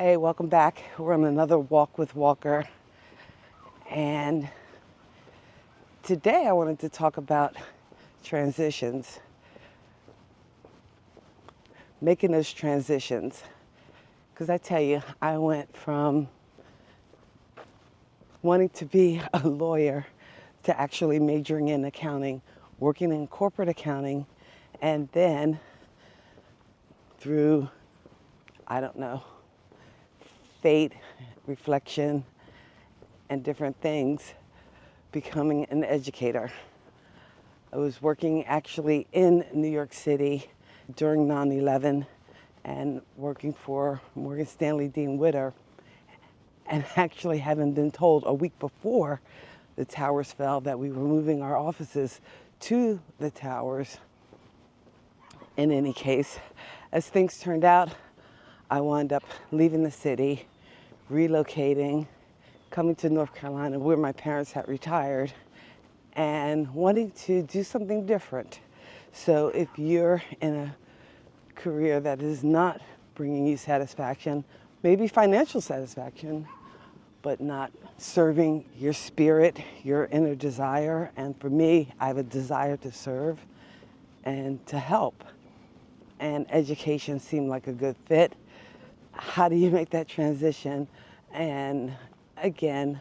Hey, welcome back. We're on another walk with Walker. And today I wanted to talk about transitions, making those transitions. Because I tell you, I went from wanting to be a lawyer to actually majoring in accounting, working in corporate accounting, and then through, I don't know, fate, reflection, and different things, becoming an educator. I was working actually in New York City during 9/11 and working for Morgan Stanley Dean Witter, and actually having been told a week before the towers fell that we were moving our offices to the towers. In any case, as things turned out, I wound up leaving the city, relocating, coming to North Carolina where my parents had retired, and wanting to do something different. So if you're in a career that is not bringing you satisfaction, maybe financial satisfaction, but not serving your spirit, your inner desire, and for me, I have a desire to serve and to help. And education seemed like a good fit. How do you make that transition? And again,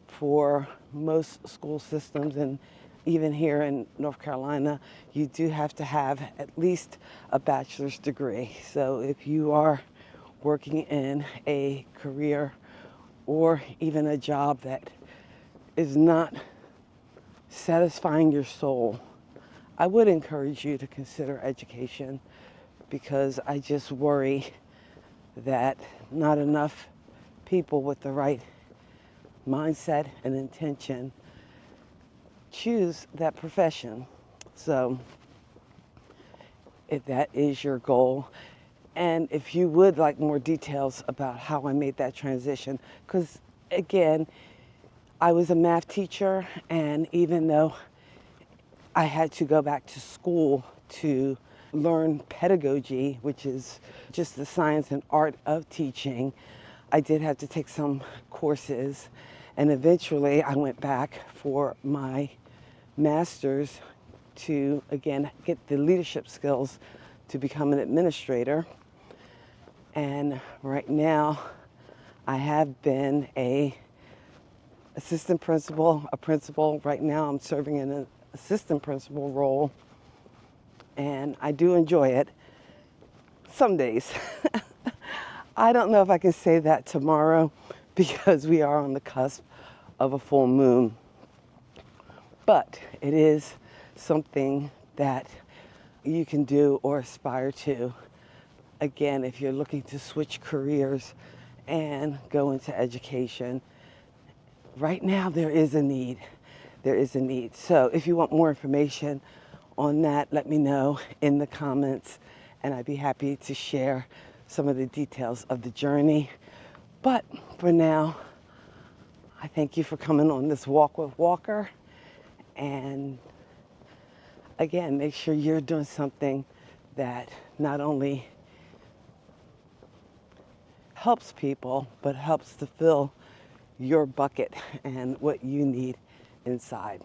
for most school systems, and even here in North Carolina, you do have to have at least a bachelor's degree. So if you are working in a career or even a job that is not satisfying your soul, I would encourage you to consider education, because I just worry that not enough people with the right mindset and intention choose that profession. So if that is your goal, and if you would like more details about how I made that transition, because again, I was a math teacher, and even though I had to go back to school to learn pedagogy, which is just the science and art of teaching, I did have to take some courses, and eventually I went back for my master's to, again, get the leadership skills to become an administrator. And right now, I have been a assistant principal, a principal. Right now, I'm serving in an assistant principal role, and I do enjoy it some days. I don't know if I can say that tomorrow because we are on the cusp of a full moon. But it is something that you can do or aspire to. Again, if you're looking to switch careers and go into education, right now there is a need. There is a need. So if you want more information on that, let me know in the comments, and I'd be happy to share some of the details of the journey. But for now, I thank you for coming on this walk with Walker. And again, make sure you're doing something that not only helps people, but helps to fill your bucket and what you need inside.